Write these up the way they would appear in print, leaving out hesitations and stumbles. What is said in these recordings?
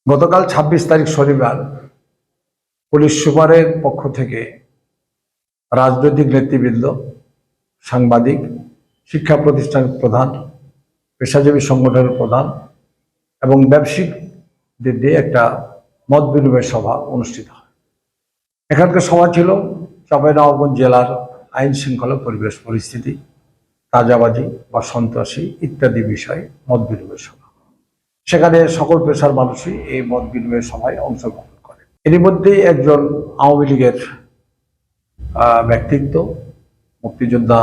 গতকাল ২৬ তারিখ শনিবার পুলিশ সুপারের পক্ষ থেকে রাজনৈতিক নেতৃবৃন্দ, সাংবাদিক, শিক্ষা প্রতিষ্ঠানের প্রধান, পেশাজীবী সংগঠনের প্রধান এবং ব্যবসায়িকদের দিয়ে একটা মত বিনিময় সভা অনুষ্ঠিত হয়। এখানকার সভা ছিল চাঁপাইনবাবগঞ্জ জেলার আইন শৃঙ্খলা পরিবেশ পরিস্থিতি, তাজাবাজি বা সন্ত্রাসী ইত্যাদি বিষয়ে মত বিনিময় সভা। সেখানে সকল পেশার মানুষই এই মত বিনিময় সভায় অংশগ্রহণ করে। এর মধ্যেই একজন আওয়ামী লীগের ব্যক্তিত্ব, মুক্তিযোদ্ধা,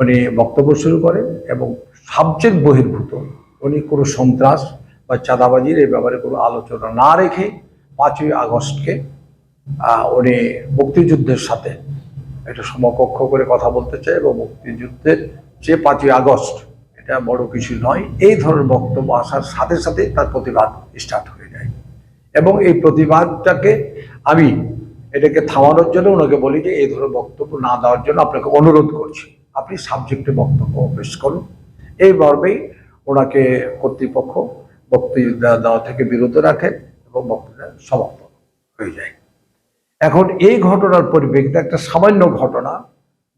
উনি বক্তব্য শুরু করেন এবং সাবজেক্ট বহির্ভূত উনি কোনো সন্ত্রাস বা চাঁদাবাজির এই ব্যাপারে কোনো আলোচনা না রেখে ৫ই আগস্টকে উনি মুক্তিযুদ্ধের সাথে একটা সমকক্ষ করে কথা বলতে চায় এবং মুক্তিযুদ্ধের যে 5ই আগস্ট এটা বড় কিছু নয়, এই ধরনের বক্তব্য আসার সাথে সাথে তার প্রতিবাদ স্টার্ট হয়ে যায়। এবং এই প্রতিবাদটাকে আমি এটাকে থামানোর জন্য ওনাকে বলি যে এই ধরনের বক্তব্য না দেওয়ার জন্য আপনাকে অনুরোধ করছি, আপনি সাবজেক্টে বক্তব্য পেশ করুন। এই মর্মেই ওনাকে কর্তৃপক্ষ বক্তব্য দেওয়া থেকে বিরত রাখেন এবং বক্তব্য সমাপ্ত হয়ে যায়। এখন এই ঘটনার পরিপ্রেক্ষিতে একটা সামান্য ঘটনা,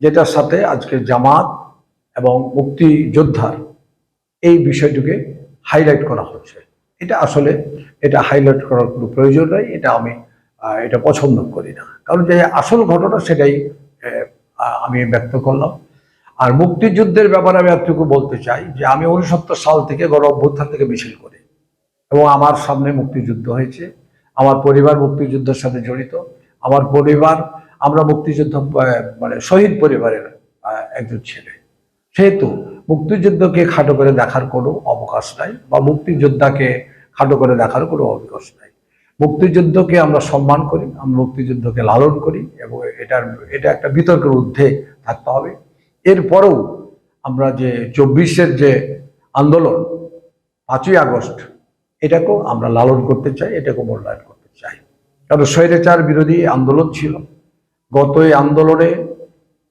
যেটার সাথে আজকে জামাত এবং মুক্তিযোদ্ধার এই বিষয়টিকে হাইলাইট করা হচ্ছে, এটা আসলে এটা হাইলাইট করার কোনো প্রয়োজন নেই, এটা আমি এটা পছন্দ করি না। কারণ যে আসল ঘটনা সেটাই আমি ব্যক্ত করলাম। আর মুক্তিযুদ্ধের ব্যাপারে আমি এতটুকু বলতে চাই যে আমি ৬৯ সাল থেকে গণ অভ্যুত্থান থেকে মিছিল করি এবং আমার সামনে মুক্তিযুদ্ধ হয়েছে, আমার পরিবার মুক্তিযুদ্ধের সাথে জড়িত, আমার পরিবার, আমরা মুক্তিযুদ্ধ মানে শহীদ পরিবারের একজন ছেলে, সেহেতু মুক্তিযুদ্ধকে খাটো করে দেখার কোনো অবকাশ নাই বা মুক্তিযোদ্ধাকে খাটো করে দেখার কোনো অবকাশ নাই। মুক্তিযুদ্ধকে আমরা সম্মান করি, আমরা মুক্তিযুদ্ধকে লালন করি এবং এটা একটা বিতর্কের ঊর্ধ্বে থাকতে হবে। এরপরেও আমরা যে ২৪-এর যে আন্দোলন ৫ই আগস্ট, এটাকেও আমরা লালন করতে চাই, এটাকে মূল্যায়ন করতে চাই। কারণ স্বৈরাচার বিরোধী আন্দোলন ছিল। গত এই আন্দোলনে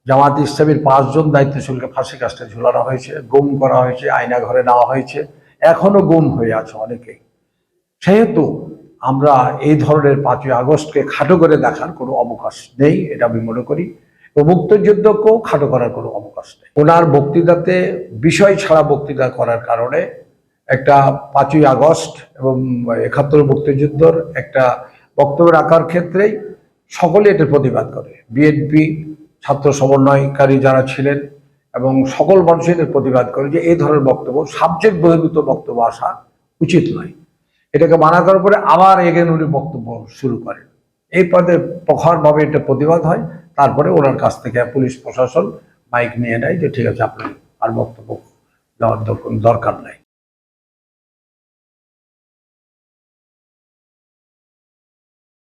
জামাত ইসলামীর ৫ জন দায়িত্বশীলকে ফাঁসি কাস্টে ঝুলানো হয়েছে, গুম করা হয়েছে, আয়না ঘরে নেওয়া হয়েছে, এখনো গুম হয়ে আছে অনেকেই। সেহেতু আমরা এই ধরনের ৫ই আগস্টকে খাটো করে দেখার কোনো অবকাশ নেই, এটা আমি মনে করি। মুক্তিযুদ্ধকেও খাটো করার কোনো অবকাশ নেই। ওনার বক্তৃতাতে বিষয় ছাড়া বক্তৃতা করার কারণে একটা ৫ই আগস্ট এবং ৭১ মুক্তিযুদ্ধর একটা বক্তব্য রাখার ক্ষেত্রেই সকলে এটার প্রতিবাদ করে। বিএনপি, ছাত্র সমন্বয়কারী যারা ছিলেন এবং সকল মানুষ এটার প্রতিবাদ করে যে এই ধরনের বক্তব্য, সাবজেক্ট বহির্ভূত বক্তব্য আসা উচিত নয়। এটাকে মানা করার পরে আবার এগেন উনি বক্তব্য শুরু করেন। এই পদে প্রখরভাবে এটা প্রতিবাদ হয়। তারপরে ওনার কাছ থেকে পুলিশ প্রশাসন মাইক নিয়ে নেয় যে ঠিক আছে, আপনার আর বক্তব্য দেওয়ার দরকার নাই।